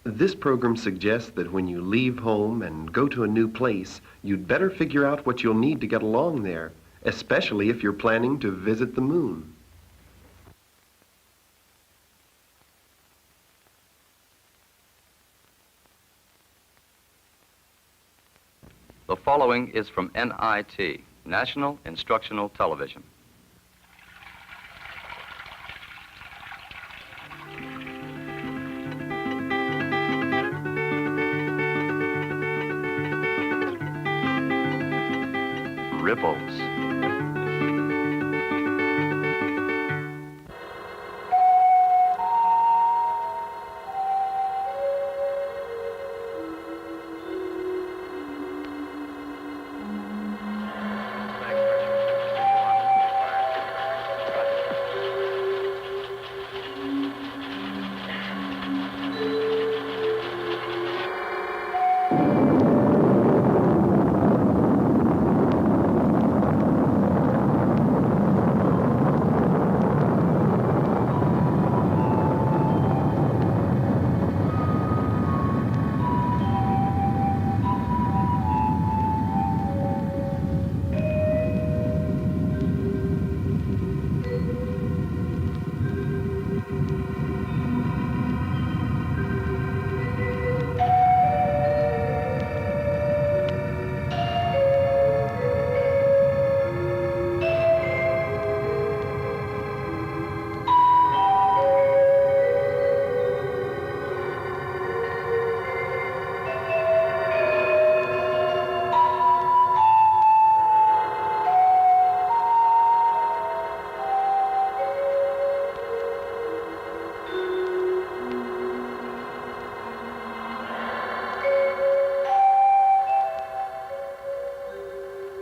This program suggests that when you leave home and go to a new place, you'd better figure out what you'll need to get along there, especially if you're planning to visit the moon. The following is from NIT, National Instructional Television. Ripples.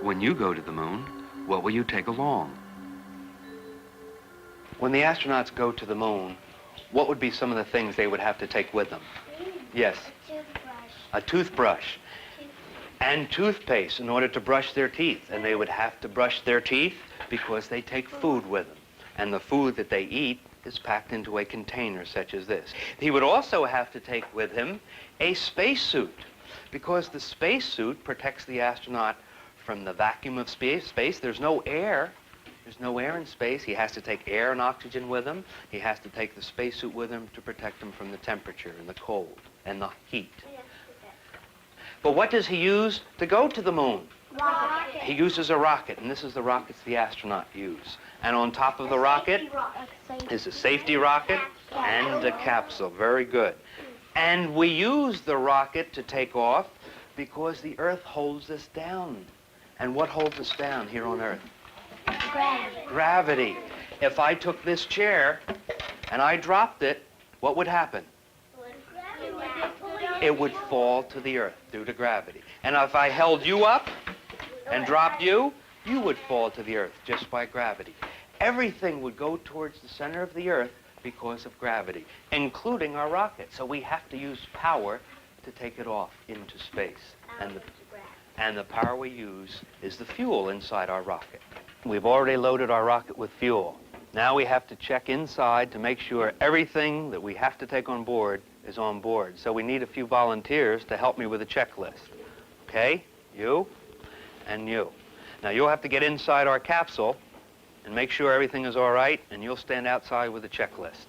When you go to the moon, what will you take along? When the astronauts go to the moon, what would be some of the things they would have to take with them? Yes. A toothbrush. And toothpaste in order to brush their teeth. And they would have to brush their teeth because they take food with them. And the food that they eat is packed into a container such as this. He would also have to take with him a spacesuit because the spacesuit protects the astronaut from the vacuum of space. There's no air. There's no air in space. He has to take air and oxygen with him. He has to take the spacesuit with him to protect him from the temperature and the cold and the heat. But what does he use to go to the moon? Rocket. He uses a rocket, and this is the rockets the astronaut use. And on top of the rocket is a safety rocket and a capsule. Very good. And we use the rocket to take off because the Earth holds us down. And what holds us down here on Earth? Gravity. Gravity. If I took this chair and I dropped it, what would happen? It would fall to the Earth due to gravity. And if I held you up and dropped you, you would fall to the Earth just by gravity. Everything would go towards the center of the Earth because of gravity, including our rocket. So we have to use power to take it off into space. And the power we use is the fuel inside our rocket. We've already loaded our rocket with fuel. Now we have to check inside to make sure everything that we have to take on board is on board. So we need a few volunteers to help me with a checklist. Okay? You and you. Now you'll have to get inside our capsule and make sure everything is all right, and you'll stand outside with a checklist.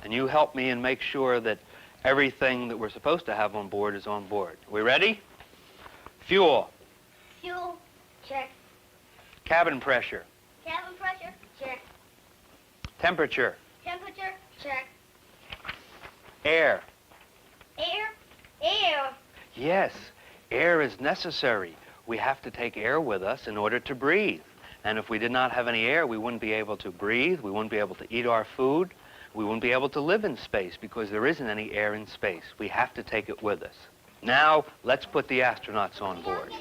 And you help me and make sure that everything that we're supposed to have on board is on board. We ready? Fuel. Fuel, check. Cabin pressure. Cabin pressure, check. Temperature. Temperature, check. Air. Air, air. Yes, air is necessary. We have to take air with us in order to breathe. And if we did not have any air, we wouldn't be able to breathe. We wouldn't be able to eat our food. We wouldn't be able to live in space because there isn't any air in space. We have to take it with us. Now, let's put the astronauts on board.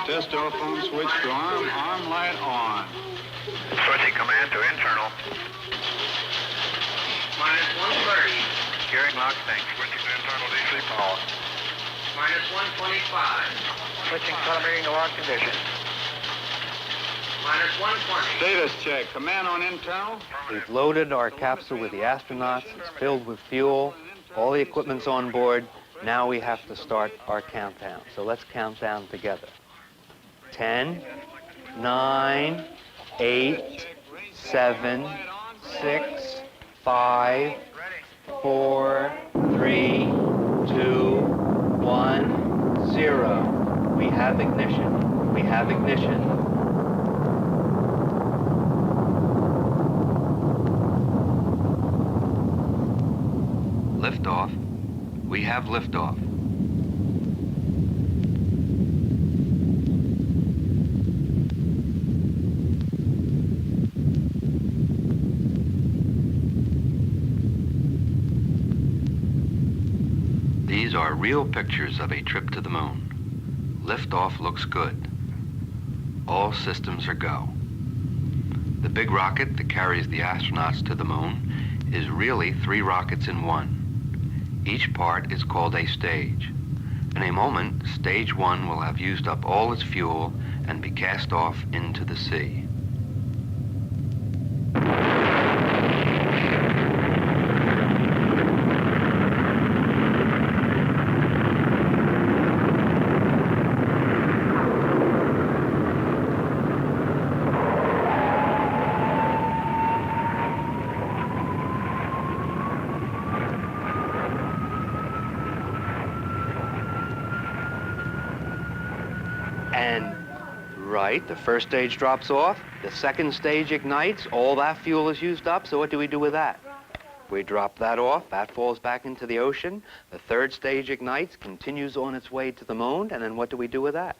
Test telephone switch to arm light on. Switching command to internal. Minus 130. Gearing lock sync. Switching to internal DC power. Minus 125. Switching telemetering to lock condition. Minus 120. Status check. Command on internal. We've loaded our capsule with the astronauts. It's filled with fuel. All the equipment's on board. Now we have to start our countdown. So let's count down together. 10, 9, 8, 7, 6, 5, 4, 3, 2, 1, 0. We have ignition. We have ignition. Liftoff. We have liftoff. These are real pictures of a trip to the moon. Liftoff looks good. All systems are go. The big rocket that carries the astronauts to the moon is really 3 rockets in one. Each part is called a stage. In a moment, stage 1 will have used up all its fuel and be cast off into the sea. And, right, the first stage drops off, the second stage ignites, all that fuel is used up, so what do we do with that? We drop that off, that falls back into the ocean, the third stage ignites, continues on its way to the moon, and then what do we do with that?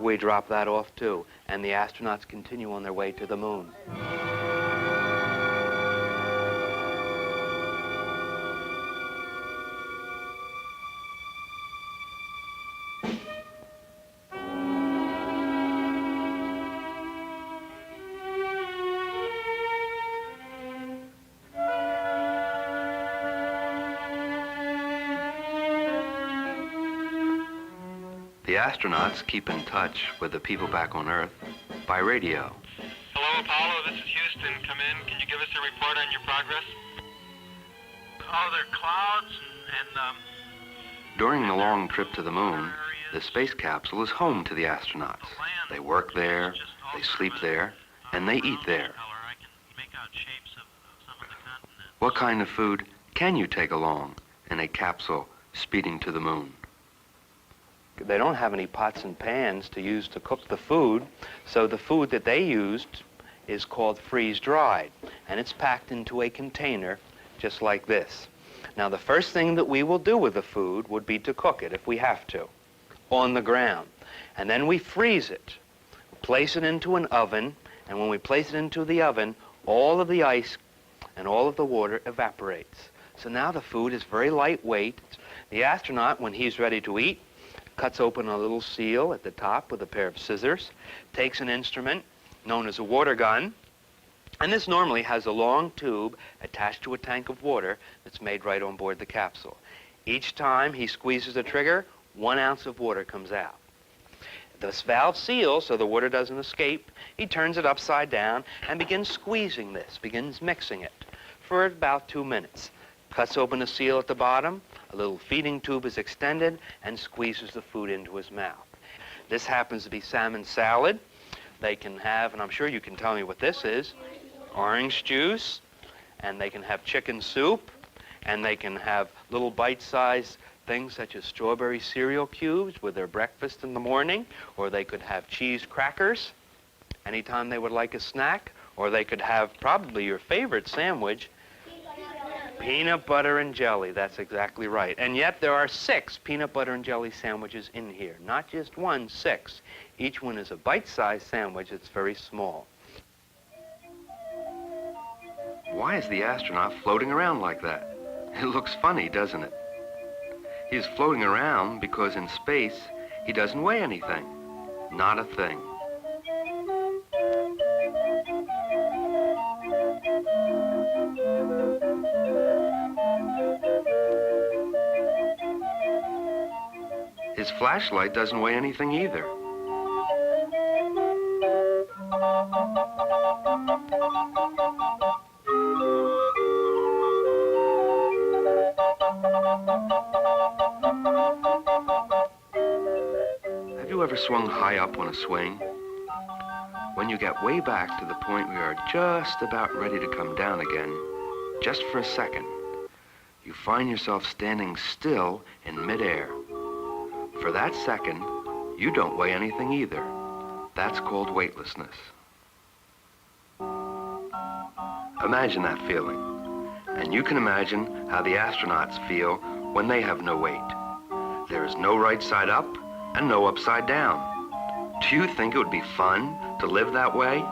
We drop that off too, and the astronauts continue on their way to the moon. The astronauts keep in touch with the people back on Earth by radio. Hello, Apollo. This is Houston. Come in. Can you give us a report on your progress? Oh, there are clouds and During the long trip to the moon, the space capsule is home to the astronauts. They work there, they sleep there, and they eat there. I can make out shapes of some of the continents. What kind of food can you take along in a capsule speeding to the moon? They don't have any pots and pans to use to cook the food, so the food that they used is called freeze-dried, and it's packed into a container just like this. Now, the first thing that we will do with the food would be to cook it, if we have to, on the ground. And then we freeze it, place it into an oven, and when we place it into the oven, all of the ice and all of the water evaporates. So now the food is very lightweight. The astronaut, when he's ready to eat, cuts open a little seal at the top with a pair of scissors, takes an instrument known as a water gun, and this normally has a long tube attached to a tank of water that's made right on board the capsule. Each time he squeezes the trigger, 1 ounce of water comes out. This valve seals so the water doesn't escape. He turns it upside down and begins squeezing this, begins mixing it for about 2 minutes. Cuts open a seal at the bottom, a little feeding tube is extended, and squeezes the food into his mouth. This happens to be salmon salad. They can have, and I'm sure you can tell me what this is, orange juice, and they can have chicken soup, and they can have little bite-sized things such as strawberry cereal cubes with their breakfast in the morning, or they could have cheese crackers anytime they would like a snack, or they could have probably your favorite sandwich, peanut butter and jelly. That's exactly right. And yet there are 6 peanut butter and jelly sandwiches in here. Not just 1, 6. Each one is a bite-sized sandwich. It's very small. Why is the astronaut floating around like that? It looks funny, doesn't it? He's floating around because in space, he doesn't weigh anything. Not a thing. His flashlight doesn't weigh anything either. Have you ever swung high up on a swing? When you get way back to the point where you're just about ready to come down again, just for a second, you find yourself standing still in midair. For that second, you don't weigh anything either. That's called weightlessness. Imagine that feeling. And you can imagine how the astronauts feel when they have no weight. There is no right side up and no upside down. Do you think it would be fun to live that way?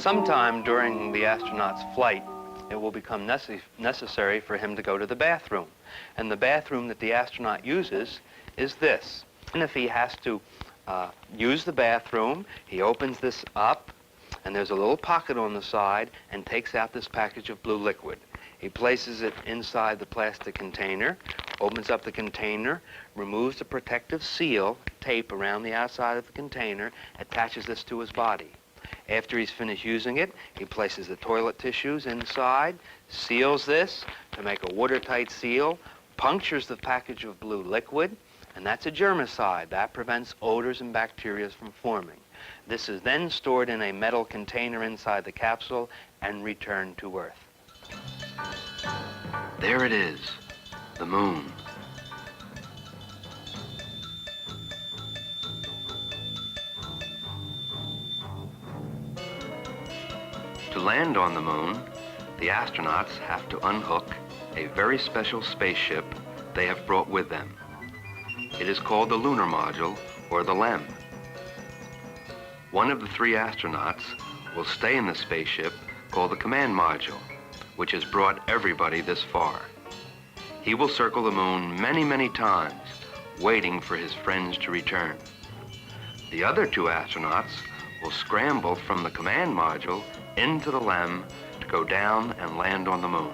Sometime during the astronaut's flight, it will become necessary for him to go to the bathroom. And the bathroom that the astronaut uses is this. And if he has to use the bathroom, he opens this up, and there's a little pocket on the side, and takes out this package of blue liquid. He places it inside the plastic container, opens up the container, removes the protective seal, tape around the outside of the container, attaches this to his body. After he's finished using it, he places the toilet tissues inside, seals this to make a watertight seal, punctures the package of blue liquid, and that's a germicide. That prevents odors and bacteria from forming. This is then stored in a metal container inside the capsule and returned to Earth. There it is, the moon. To land on the moon, the astronauts have to unhook a very special spaceship they have brought with them. It is called the Lunar Module, or the LEM. One of the three astronauts will stay in the spaceship called the Command Module, which has brought everybody this far. He will circle the moon many, many times, waiting for his friends to return. The other two astronauts will scramble from the Command Module into the LEM to go down and land on the moon.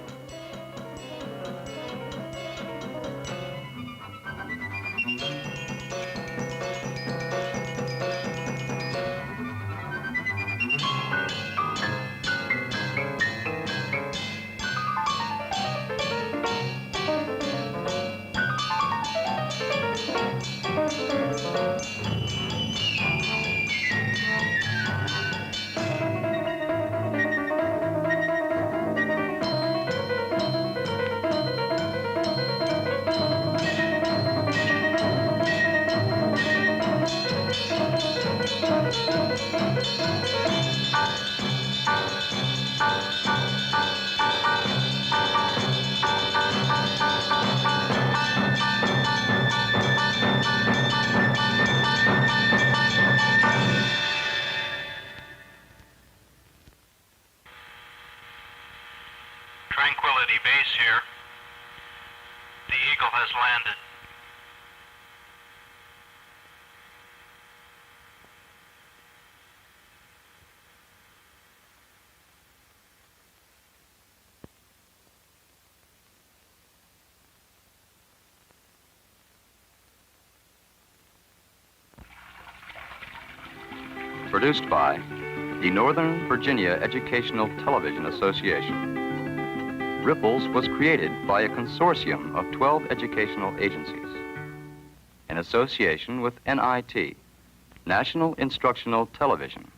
Tranquility Base here. The Eagle has landed. Produced by the Northern Virginia Educational Television Association. Ripples was created by a consortium of 12 educational agencies in association with NIT, National Instructional Television.